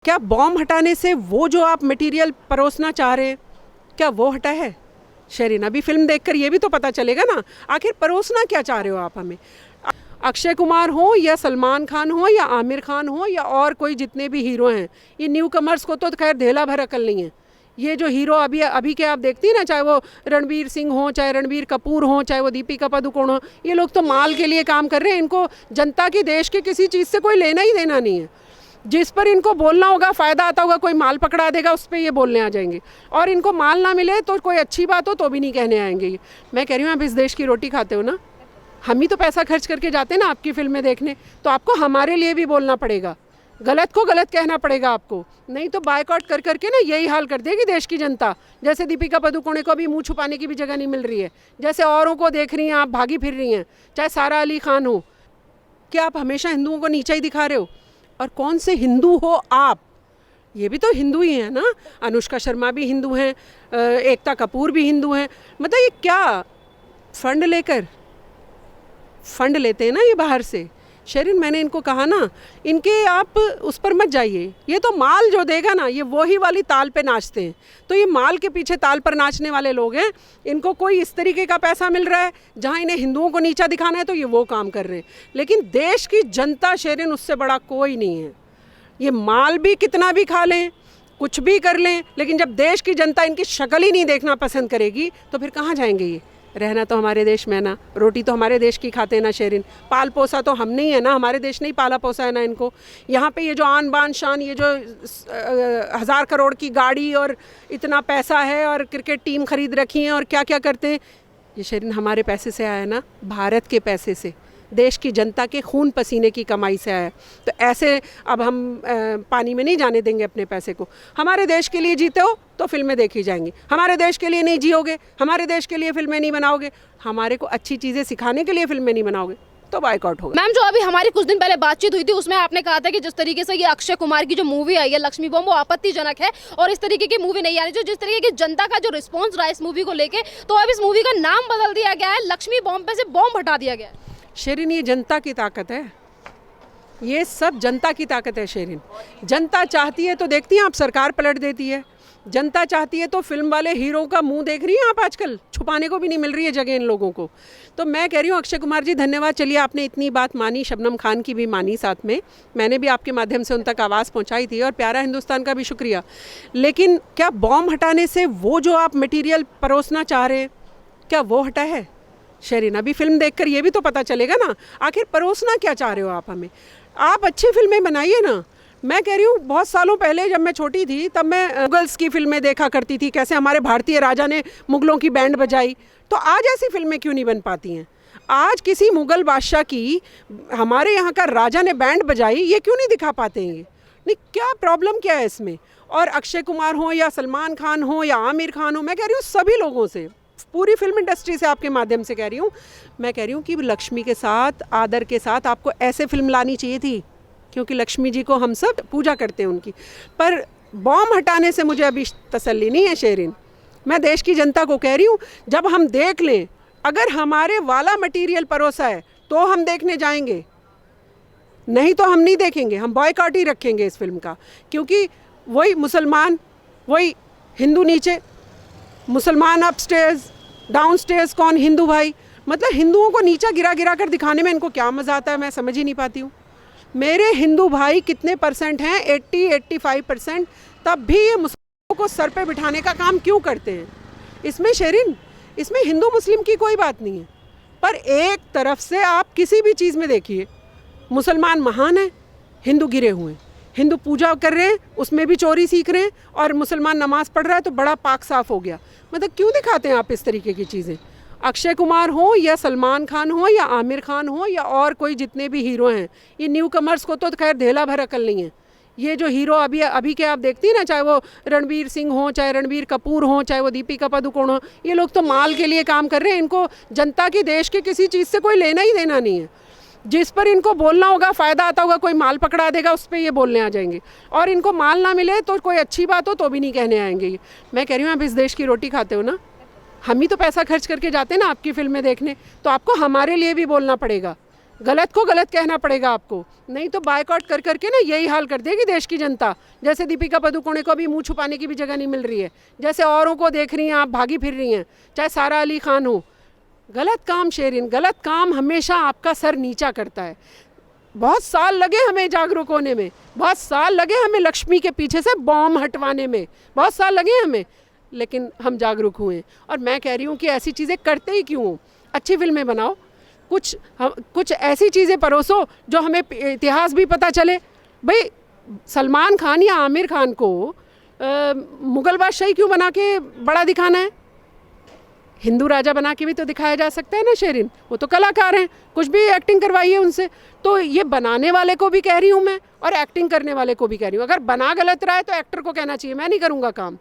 क्या बॉम्ब हटाने से वो जो आप मटेरियल परोसना चाह रहे हैं, क्या वो हटा है? शेरिन, अभी फिल्म देखकर ये भी तो पता चलेगा ना, आखिर परोसना क्या चाह रहे हो आप हमें। अक्षय कुमार हो या सलमान खान हो या आमिर खान हो या और कोई जितने भी हीरो हैं, ये न्यू कमर्स को तो खैर धेला भर अकल नहीं है। ये जो हीरो अभी अभी के आप देखती हैं ना, चाहे वो रणवीर सिंह हो, चाहे रणबीर कपूर हो, चाहे वो दीपिका पादुकोण हो, ये लोग तो माल के लिए काम कर रहे हैं। इनको जनता की, देश के किसी चीज़ से कोई लेना ही देना नहीं है। जिस पर इनको बोलना होगा, फ़ायदा आता होगा, कोई माल पकड़ा देगा, उस पर ये बोलने आ जाएंगे। और इनको माल ना मिले तो कोई अच्छी बात हो तो भी नहीं कहने आएंगे। मैं कह रही हूँ, आप इस देश की रोटी खाते हो ना, हम ही तो पैसा खर्च करके जाते हैं ना आपकी फिल्में देखने, तो आपको हमारे लिए भी बोलना पड़ेगा। गलत को गलत कहना पड़ेगा आपको, नहीं तो बायकॉट कर करके ना यही हाल कर देगी देश की जनता। जैसे दीपिका पादुकोण को अभी मुंह छुपाने की भी जगह नहीं मिल रही है, जैसे औरों को देख रही हैं आप, भागी फिर रही हैं, चाहे सारा अली खान हो। क्या आप हमेशा हिंदुओं को नीचा ही दिखा रहे हो? और कौन से हिंदू हो आप? ये भी तो हिंदू ही हैं ना, अनुष्का शर्मा भी हिंदू हैं, एकता कपूर भी हिंदू हैं। मतलब ये क्या फंड लेते हैं ना ये बाहर से। शेरिन, मैंने इनको कहा ना, इनके आप उस पर मत जाइए। ये तो माल जो देगा ना, ये वही वाली ताल पे नाचते हैं। तो ये माल के पीछे ताल पर नाचने वाले लोग हैं। इनको कोई इस तरीके का पैसा मिल रहा है जहाँ इन्हें हिंदुओं को नीचा दिखाना है, तो ये वो काम कर रहे हैं। लेकिन देश की जनता शेरिन, उससे बड़ा कोई नहीं है। ये माल भी कितना भी खा लें, कुछ भी कर लें, लेकिन जब देश की जनता इनकी शक्ल ही नहीं देखना पसंद करेगी तो फिर कहाँ जाएंगे ये? रहना तो हमारे देश में है ना, रोटी तो हमारे देश की खाते हैं ना शेरिन। पाल पोसा तो हम नहीं है ना, हमारे देश ने ही पाला पोसा है ना इनको। यहाँ पे ये जो आन बान शान, ये जो 1000 करोड़ की गाड़ी और इतना पैसा है और क्रिकेट टीम खरीद रखी है और क्या क्या करते हैं, ये शेरिन हमारे पैसे से आया है ना, भारत के पैसे से, देश की जनता के खून पसीने की कमाई से आया है। तो ऐसे अब हम पानी में नहीं जाने देंगे अपने पैसे को। हमारे देश के लिए जीते हो तो फिल्में देखी जाएंगी, हमारे देश के लिए नहीं जियोगे, हमारे देश के लिए फिल्में नहीं बनाओगे, हमारे को अच्छी चीज़ें सिखाने के लिए फिल्में नहीं बनाओगे, तो बायकॉट होगा। मैम, जो अभी हमारी कुछ दिन पहले बातचीत हुई थी, उसमें आपने कहा था कि जिस तरीके से ये अक्षय कुमार की जो मूवी आई है लक्ष्मी बॉम्ब, वो आपत्तिजनक है और इस तरीके की मूवी नहीं आ रही। जो जिस तरीके की जनता का जो रिस्पॉन्स रहा इस मूवी को लेके, तो अब इस मूवी का नाम बदल दिया गया है, लक्ष्मी बॉम्ब पे से बॉम्ब हटा दिया गया है। शेरिन, ये जनता की ताकत है, ये सब जनता की ताकत है शेरिन। जनता चाहती है तो देखती हैं आप, सरकार पलट देती है। जनता चाहती है तो फिल्म वाले हीरो का मुंह देख रही हैं आप, आजकल छुपाने को भी नहीं मिल रही है जगह इन लोगों को। तो मैं कह रही हूँ अक्षय कुमार जी, धन्यवाद। चलिए, आपने इतनी बात मानी, शबनम खान की भी मानी साथ में, मैंने भी आपके माध्यम से उन तक आवाज़ पहुँचाई थी, और प्यारा हिंदुस्तान का भी शुक्रिया। लेकिन क्या बॉम्ब हटाने से वो जो आप मटीरियल परोसना चाह रहे हैं, क्या वो हटा है? शेरिन, अभी फिल्म देखकर ये भी तो पता चलेगा ना, आखिर परोसना क्या चाह रहे हो आप हमें। आप अच्छी फिल्में बनाइए ना। मैं कह रही हूँ, बहुत सालों पहले जब मैं छोटी थी तब मैं मुगल्स की फिल्में देखा करती थी, कैसे हमारे भारतीय राजा ने मुगलों की बैंड बजाई। तो आज ऐसी फिल्में क्यों नहीं बन पाती हैं? आज किसी मुगल बादशाह की, हमारे यहाँ का राजा ने बैंड बजाई, ये क्यों नहीं दिखा पाते हैं? नहीं, क्या प्रॉब्लम क्या है इसमें? और अक्षय कुमार हो या सलमान खान हो या आमिर खान हो, मैं कह रही हूँ सभी लोगों से, पूरी फिल्म इंडस्ट्री से आपके माध्यम से कह रही हूँ, मैं कह रही हूँ कि लक्ष्मी के साथ, आदर के साथ आपको ऐसे फिल्म लानी चाहिए थी, क्योंकि लक्ष्मी जी को हम सब पूजा करते हैं उनकी। पर बॉम्ब हटाने से मुझे अभी तसल्ली नहीं है शेरिन। मैं देश की जनता को कह रही हूँ, जब हम देख लें, अगर हमारे वाला मटीरियल परोसा है तो हम देखने जाएंगे, नहीं तो हम नहीं देखेंगे, हम बॉयकॉट ही रखेंगे इस फिल्म का। क्योंकि वही मुसलमान, वही हिंदू नीचे, मुसलमान अपस्टेयर्स, डाउनस्टेयर्स कौन? हिंदू भाई। मतलब हिंदुओं को नीचा गिरा गिरा कर दिखाने में इनको क्या मज़ा आता है, मैं समझ ही नहीं पाती हूँ। मेरे हिंदू भाई कितने परसेंट हैं? 80-85%। तब भी ये मुसलमानों को सर पे बिठाने का काम क्यों करते हैं? इसमें शेरिन, इसमें हिंदू मुस्लिम की कोई बात नहीं है, पर एक तरफ से आप किसी भी चीज़ में देखिए, मुसलमान महान है, हिंदू गिरे हुए हैं। हिंदू पूजा कर रहे हैं, उसमें भी चोरी सीख रहे हैं, और मुसलमान नमाज़ पढ़ रहा है तो बड़ा पाक साफ हो गया। मतलब क्यों दिखाते हैं आप इस तरीके की चीज़ें? अक्षय कुमार हो या सलमान खान हो या आमिर खान हो या और कोई जितने भी हीरो हैं, ये न्यू कमर्स को तो खैर धेला भर अकल नहीं है। ये जो हीरो अभी के आप देखती हैं ना, चाहे वो रणबीर सिंह हो, चाहे रणबीर कपूर हो, चाहे वो दीपिका पादुकोण हो, ये लोग तो माल के लिए काम कर रहे हैं। इनको जनता की, देश के किसी चीज़ से कोई लेना ही देना नहीं है। जिस पर इनको बोलना होगा, फ़ायदा आता होगा, कोई माल पकड़ा देगा, उस पर ये बोलने आ जाएंगे। और इनको माल ना मिले तो कोई अच्छी बात हो तो भी नहीं कहने आएंगे। मैं कह रही हूँ, आप इस देश की रोटी खाते हो ना, हम ही तो पैसा खर्च करके जाते हैं ना आपकी फिल्में देखने, तो आपको हमारे लिए भी बोलना पड़ेगा। गलत को गलत कहना पड़ेगा आपको, नहीं तो बायकॉट कर करके ना यही हाल कर देगी देश की जनता। जैसे दीपिका पादुकोणे को अभी मुंह छुपाने की भी जगह नहीं मिल रही है, जैसे औरों को देख रही हैं आप भागी फिर रही हैं, चाहे सारा अली खान हो। गलत काम शेरिन, गलत काम हमेशा आपका सर नीचा करता है। बहुत साल लगे हमें जागरूक होने में, बहुत साल लगे हमें लक्ष्मी के पीछे से बॉम्ब हटवाने में, बहुत साल लगे हमें, लेकिन हम जागरूक हुए। और मैं कह रही हूँ कि ऐसी चीज़ें करते ही क्यों, अच्छी फिल्में बनाओ, कुछ ऐसी चीज़ें परोसो जो हमें इतिहास भी पता चले। भाई सलमान खान या आमिर खान को मुग़ल बादशाही क्यों बना के बड़ा दिखाना है? हिंदू राजा बना के भी तो दिखाया जा सकता है ना शेरिन, वो तो कलाकार हैं, कुछ भी एक्टिंग करवाइए उनसे। तो ये बनाने वाले को भी कह रही हूँ मैं और एक्टिंग करने वाले को भी कह रही हूँ, अगर बना गलत रहा है तो एक्टर को कहना चाहिए मैं नहीं करूँगा काम,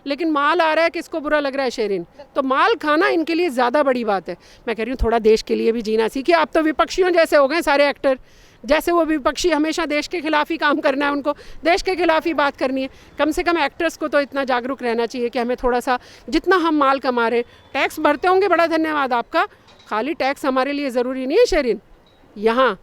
लेकिन माल आ रहा है, किसको बुरा लग रहा है शेरिन? तो माल खाना इनके लिए ज़्यादा बड़ी बात है। मैं कह रही हूँ थोड़ा देश के लिए भी जीना सीखिए। आप तो विपक्षियों जैसे हो गए सारे एक्टर, जैसे वो विपक्षी हमेशा देश के खिलाफ ही काम करना है, उनको देश के खिलाफ ही बात करनी है। कम से कम एक्टर्स को तो इतना जागरूक रहना चाहिए कि हमें थोड़ा सा, जितना हम माल कमा रहे, टैक्स भरते होंगे, बड़ा धन्यवाद आपका, खाली टैक्स हमारे लिए ज़रूरी नहीं है शेरिन, यहाँ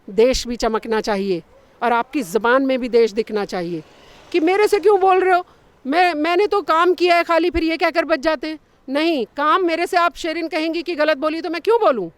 देश भी चमकना चाहिए और आपकी ज़बान में भी देश दिखना चाहिए। कि मेरे से क्यों बोल रहे हो, मैंने तो काम किया है खाली, फिर ये क्या कर बच जाते हैं? नहीं, काम मेरे से आप शेरिन कहेंगी कि गलत बोली तो मैं क्यों बोलूँ?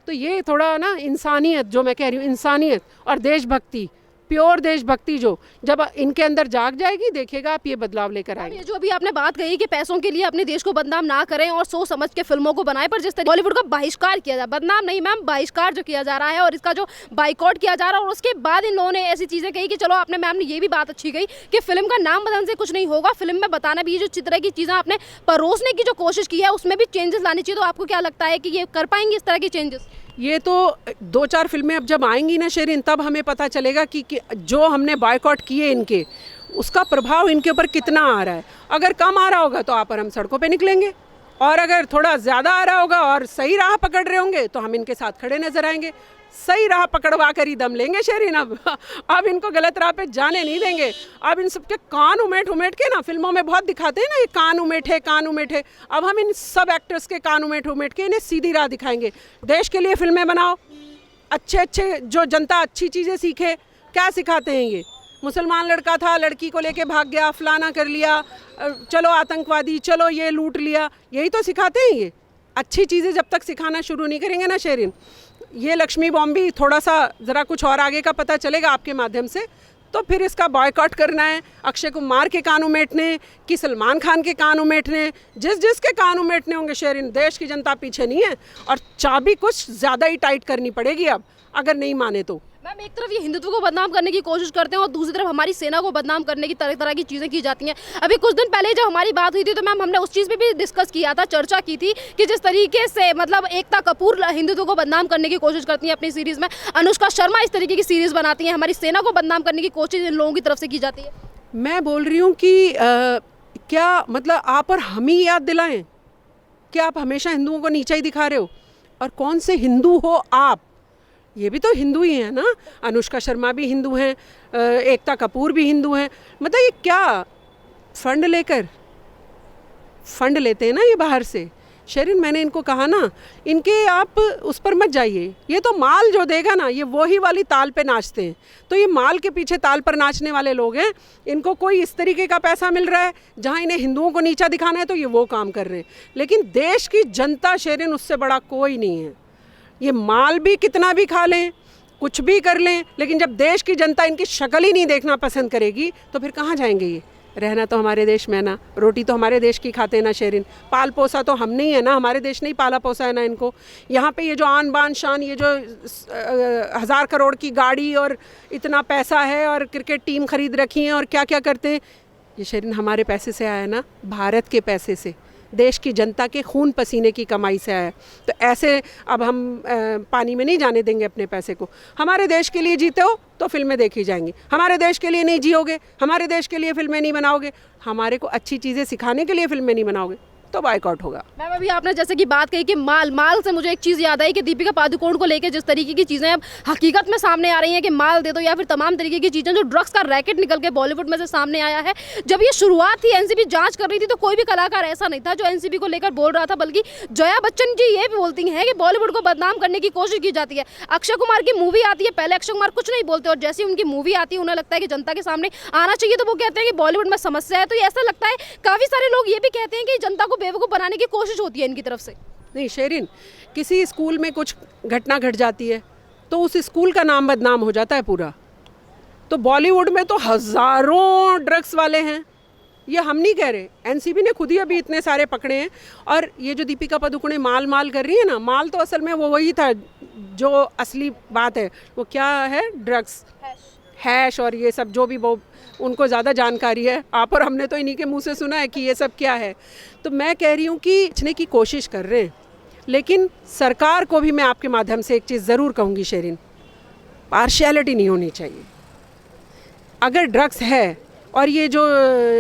तो ये थोड़ा ना इंसानियत, जो मैं कह रही हूँ इंसानियत और देशभक्ति, प्योर देशभक्ति जो जब इनके अंदर जाग जाएगी, देखिएगा आप ये बदलाव लेकर आएंगे। ये जो अभी आपने बात कही कि पैसों के लिए अपने देश को बदनाम ना करें और सोच समझ के फिल्मों को बनाएं, पर जिस तरह बॉलीवुड का बहिष्कार किया जा, बदनाम नहीं मैम, बहिष्कार जो किया जा रहा है और इसका जो बाइकआउट किया जा रहा है, और उसके बाद इन लोगों ने ऐसी चीज़ें कही कि चलो आपने, मैम ने ये भी बात अच्छी कही कि फिल्म का नाम बदलने से कुछ नहीं होगा, फिल्म में बताना भी, ये जो चित्र की चीज़ें आपने परोसने की जो कोशिश की है उसमें भी चेंजेस लानी चाहिए। तो आपको क्या लगता है कि ये कर पाएंगे इस तरह के चेंजेस? ये तो 2-4 फिल्में अब जब आएंगी ना शेरिन, तब हमें पता चलेगा कि जो हमने बायकॉट किए इनके, उसका प्रभाव इनके ऊपर कितना आ रहा है। अगर कम आ रहा होगा तो आप और हम सड़कों पे निकलेंगे, और अगर थोड़ा ज़्यादा आ रहा होगा और सही राह पकड़ रहे होंगे तो हम इनके साथ खड़े नजर आएंगे। सही राह पकड़वा कर ही दम लेंगे शेरिन। अब इनको गलत राह पे जाने नहीं देंगे। अब इन सबके कान उमेट उमेट के ना, फिल्मों में बहुत दिखाते हैं ना, ये कान उमेठे कान उमेठे, अब हम इन सब एक्टर्स के कान उमेट उमेट के इन्हें सीधी राह दिखाएंगे। देश के लिए फिल्में बनाओ, अच्छे अच्छे, जो जनता अच्छी चीज़ें सीखे। क्या सिखाते हैं ये? मुसलमान लड़का था, लड़की को लेके भाग गया, फलाना कर लिया, चलो आतंकवादी, चलो ये लूट लिया, यही तो सिखाते हैं ये। अच्छी चीज़ें जब तक सिखाना शुरू नहीं करेंगे ना शेरिन, ये लक्ष्मी बॉम्ब भी थोड़ा सा ज़रा कुछ और आगे का पता चलेगा आपके माध्यम से, तो फिर इसका बॉयकॉट करना है। अक्षय कुमार के कान उमेटने कि सलमान खान के कान उमेटने, जिसके कान उमेटने होंगे शेरिन, देश की जनता पीछे नहीं है। और चाबी कुछ ज़्यादा ही टाइट करनी पड़ेगी अब, अगर नहीं माने तो। मैम एक तरफ ये हिंदुत्व को बदनाम करने की कोशिश करते हैं और दूसरी तरफ हमारी सेना को बदनाम करने की तरह तरह की चीज़ें की जाती हैं। अभी कुछ दिन पहले जब हमारी बात हुई थी तो मैम हमने उस चीज़ पे भी डिस्कस किया था, चर्चा की थी कि जिस तरीके से मतलब एकता कपूर हिंदुत्व को बदनाम करने की कोशिश करती हैं अपनी सीरीज़ में, अनुष्का शर्मा इस तरीके की सीरीज़ बनाती हैं, हमारी सेना को बदनाम करने की कोशिश इन लोगों की तरफ से की जाती है। मैं बोल रही हूँ कि क्या मतलब आप और हम ही याद दिलाएं कि आप हमेशा हिंदुओं को नीचा ही दिखा रहे हो? और कौन से हिंदू हो आप? ये भी तो हिंदू ही हैं ना, अनुष्का शर्मा भी हिंदू हैं, एकता कपूर भी हिंदू हैं। मतलब ये क्या फंड लेते हैं ना ये बाहर से। शेरिन मैंने इनको कहा ना, इनके आप उस पर मत जाइए, ये तो माल जो देगा ना, ये वही वाली ताल पे नाचते हैं। तो ये माल के पीछे ताल पर नाचने वाले लोग हैं। इनको कोई इस तरीके का पैसा मिल रहा है जहाँ इन्हें हिंदुओं को नीचा दिखाना है, तो ये वो काम कर रहे हैं। लेकिन देश की जनता शेरिन, उससे बड़ा कोई नहीं है। ये माल भी कितना भी खा लें, कुछ भी कर लें, लेकिन जब देश की जनता इनकी शक्ल ही नहीं देखना पसंद करेगी तो फिर कहाँ जाएंगे ये? रहना तो हमारे देश में ना, रोटी तो हमारे देश की खाते ना शेरिन, पाल पोसा तो हम नहीं है ना, हमारे देश ने ही पाला पोसा है ना इनको। यहाँ पे ये जो आन बान शान, ये जो 1000 करोड़ की गाड़ी और इतना पैसा है और क्रिकेट टीम खरीद रखी है और क्या क्या करते हैं, ये शेरिन हमारे पैसे से आया ना, भारत के पैसे से, देश की जनता के खून पसीने की कमाई से आया। तो ऐसे अब हम पानी में नहीं जाने देंगे अपने पैसे को। हमारे देश के लिए जीते हो तो फिल्में देखी जाएंगी, हमारे देश के लिए नहीं जियोगे, हमारे देश के लिए फिल्में नहीं बनाओगे, हमारे को अच्छी चीज़ें सिखाने के लिए फिल्में नहीं बनाओगे, तो बायकॉट होगा। मैम अभी आपने जैसे कि बात कही कि माल से मुझे एक चीज़ याद आई कि दीपिका पादुकोण को लेकर जिस तरीके की चीज़ें अब हकीकत में सामने आ रही हैं कि माल दे दो या फिर तमाम तरीके की चीज़ें, जो ड्रग्स का रैकेट निकल के बॉलीवुड में से सामने आया है। जब ये शुरुआत थी, एनसीबी जांच कर रही थी, तो कोई भी कलाकार ऐसा नहीं था जो एनसीबी को लेकर बोल रहा था, बल्कि जया बच्चन जी ये भी बोलती हैं कि बॉलीवुड को बदनाम करने की कोशिश की जाती है। अक्षय कुमार की मूवी आती है, पहले अक्षय कुमार कुछ नहीं बोलते, और जैसे उनकी मूवी आती है उन्हें लगता है कि जनता के सामने आना चाहिए, तो वो कहते हैं कि बॉलीवुड में समस्या है। तो ऐसा लगता है काफ़ी सारे लोग ये भी कहते हैं कि जनता को बेवकूफ़ बनाने की कोशिश होती है इनकी तरफ से। नहीं शेरिन, किसी स्कूल में कुछ घटना घट जाती है तो उस स्कूल का नाम बदनाम हो जाता है पूरा। तो बॉलीवुड में तो हज़ारों ड्रग्स वाले हैं, ये हम नहीं कह रहे, एनसीबी ने खुद ही अभी इतने सारे पकड़े हैं। और ये जो दीपिका पादुकोण माल कर रही है ना, माल तो असल में वो वही था जो असली बात है। वो क्या है, ड्रग्स, हैश और ये सब, जो भी वो उनको ज़्यादा जानकारी है। आप और हमने तो इन्हीं के मुंह से सुना है कि ये सब क्या है। तो मैं कह रही हूँ कि बचने की कोशिश कर रहे हैं, लेकिन सरकार को भी मैं आपके माध्यम से एक चीज़ ज़रूर कहूँगी शेरिन, पार्शियलिटी नहीं होनी चाहिए। अगर ड्रग्स है और ये जो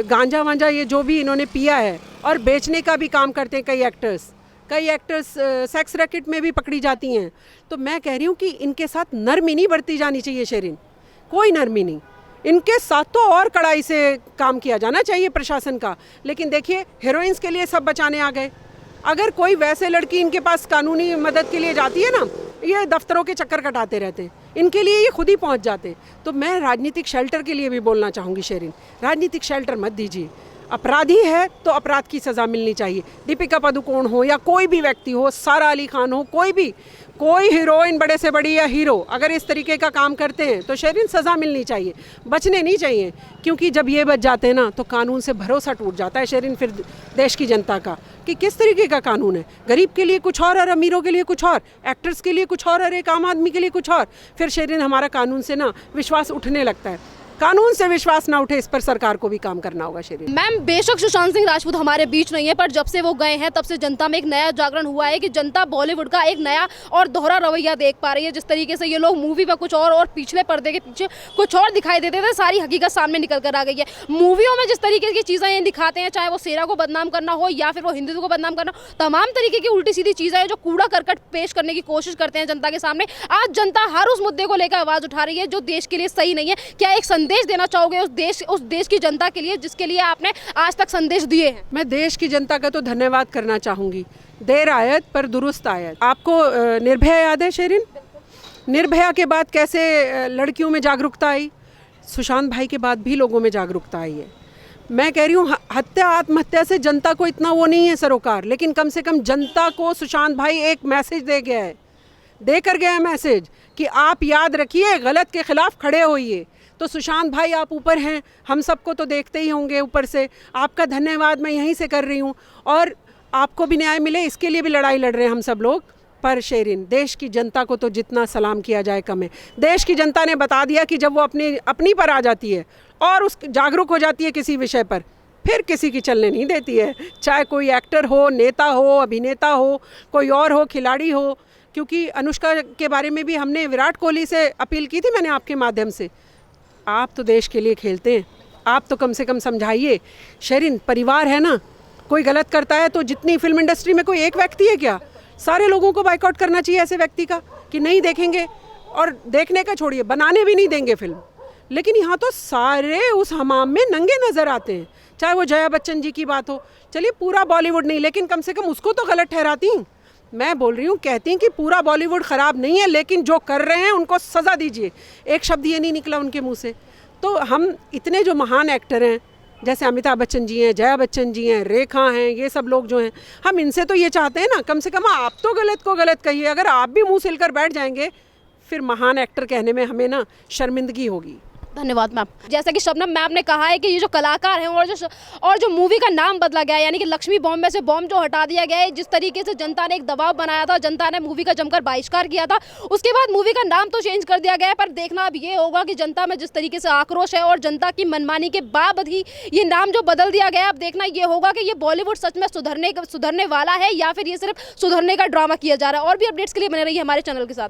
गांजा वांजा ये जो भी इन्होंने पिया है और बेचने का भी काम करते हैं कई एक्टर्स सेक्स रैकेट में भी पकड़ी जाती हैं, तो मैं कह रही हूँ कि इनके साथ नरमी नहीं बरती जानी चाहिए शेरिन, कोई नरमी नहीं। इनके साथ तो और कड़ाई से काम किया जाना चाहिए प्रशासन का। लेकिन देखिए, हीरोइंस के लिए सब बचाने आ गए। अगर कोई वैसे लड़की इनके पास कानूनी मदद के लिए जाती है ना, ये दफ्तरों के चक्कर कटाते रहते हैं, इनके लिए ये खुद ही पहुंच जाते। तो मैं राजनीतिक शेल्टर के लिए भी बोलना चाहूँगी शेरिन, राजनीतिक शेल्टर मत दीजिए। अपराधी है तो अपराध की सज़ा मिलनी चाहिए। दीपिका पादुकोण हो या कोई भी व्यक्ति हो, सारा अली खान हो, कोई हीरोइन बड़े से बड़ी या हीरो अगर इस तरीके का काम करते हैं तो शेरिन सज़ा मिलनी चाहिए, बचने नहीं चाहिए। क्योंकि जब ये बच जाते हैं ना तो कानून से भरोसा टूट जाता है शेरिन फिर देश की जनता का, कि किस तरीके का कानून है। गरीब के लिए कुछ और अमीरों के लिए कुछ और, एक्टर्स के लिए कुछ और एक आम आदमी के लिए कुछ और। फिर शेरिन हमारा कानून से ना विश्वास उठने लगता है। कानून से विश्वास ना उठे, इस पर सरकार को भी काम करना होगा शेरिन। मैम बेशक सुशांत सिंह राजपूत हमारे बीच नहीं है, पर जब से वो गए हैं तब से जनता में एक नया जागरण हुआ है कि जनता बॉलीवुड का एक नया और दोहरा रवैया देख पा रही है। जिस तरीके से ये लोग मूवी में कुछ और पिछले पर्दे के पीछे कुछ और दिखाई देते थे, सारी हकीकत सामने निकल कर आ गई है। मूवियों में जिस तरीके की चीज़ें ये दिखाते हैं, चाहे वो सेरा को बदनाम करना हो या फिर वो हिंदुत्व को बदनाम करना, तमाम तरीके की उल्टी सीधी चीज़ें हैं जो कूड़ा करकट पेश करने की कोशिश करते हैं जनता के सामने। आज जनता हर उस मुद्दे को लेकर आवाज़ उठा रही है जो देश के लिए सही नहीं है। क्या एक संदेश देना चाहोगे उस देश की जनता के लिए जिसके लिए आपने आज तक संदेश दिए हैं? मैं देश की जनता का तो धन्यवाद करना चाहूँगी। देर आयत पर दुरुस्त आयत। आपको निर्भया याद है शेरिन? निर्भया के बाद कैसे लड़कियों में जागरूकता आई, सुशांत भाई के बाद भी लोगों में जागरूकता आई है। मैं कह रही हूँ हत्या आत्महत्या से जनता को इतना वो नहीं है सरोकार, लेकिन कम से कम जनता को सुशांत भाई एक मैसेज देकर गया है मैसेज कि आप याद रखिए, गलत के खिलाफ खड़े होइए। तो सुशांत भाई आप ऊपर हैं, हम सबको तो देखते ही होंगे ऊपर से। आपका धन्यवाद मैं यहीं से कर रही हूँ, और आपको भी न्याय मिले इसके लिए भी लड़ाई लड़ रहे हैं हम सब लोग। पर शेरिन, देश की जनता को तो जितना सलाम किया जाए कम है। देश की जनता ने बता दिया कि जब वो अपनी पर आ जाती है और उस जागरूक हो जाती है किसी विषय पर, फिर किसी की चलने नहीं देती है। चाहे कोई एक्टर हो, नेता हो, अभिनेता हो, कोई और हो, खिलाड़ी हो। क्योंकि अनुष्का के बारे में भी हमने विराट कोहली से अपील की थी मैंने आपके माध्यम से, आप तो देश के लिए खेलते हैं, आप तो कम से कम समझाइए। शेरिन, परिवार है ना, कोई गलत करता है तो जितनी फिल्म इंडस्ट्री में कोई एक व्यक्ति है क्या, सारे लोगों को बाइकआउट करना चाहिए ऐसे व्यक्ति का कि नहीं देखेंगे, और देखने का छोड़िए बनाने भी नहीं देंगे फिल्म। लेकिन यहाँ तो सारे उस हमाम में नंगे नज़र आते हैं। चाहे वो जया बच्चन जी की बात हो, चलिए पूरा बॉलीवुड नहीं, लेकिन कम से कम उसको तो गलत ठहराती। मैं बोल रही हूँ, कहती हैं कि पूरा बॉलीवुड ख़राब नहीं है, लेकिन जो कर रहे हैं उनको सज़ा दीजिए। एक शब्द ये नहीं निकला उनके मुंह से। तो हम इतने जो महान एक्टर हैं, जैसे अमिताभ बच्चन जी हैं, जया बच्चन जी हैं, रेखा हैं, ये सब लोग जो हैं, हम इनसे तो ये चाहते हैं ना, कम से कम आप तो गलत को गलत कहिए। अगर आप भी मुंह सिलकर बैठ जाएंगे, फिर महान एक्टर कहने में हमें ना शर्मिंदगी होगी। धन्यवाद मैम। जैसा कि शबनम मैम ने कहा है कि ये जो कलाकार हैं और जो मूवी का नाम बदला गया है, यानी कि लक्ष्मी बॉम्ब में से बॉम्ब जो हटा दिया गया है, जिस तरीके से जनता ने एक दबाव बनाया था, जनता ने मूवी का जमकर बहिष्कार किया था, उसके बाद मूवी का नाम तो चेंज कर दिया गया है। पर देखना अब ये होगा कि जनता में जिस तरीके से आक्रोश है और जनता की मनमानी के बावजूद ही ये नाम जो बदल दिया गया है, अब देखना ये होगा कि ये बॉलीवुड सच में सुधरने वाला है या फिर ये सिर्फ सुधरने का ड्रामा किया जा रहा है। और भी अपडेट्स के लिए बने रहिए हमारे चैनल के साथ।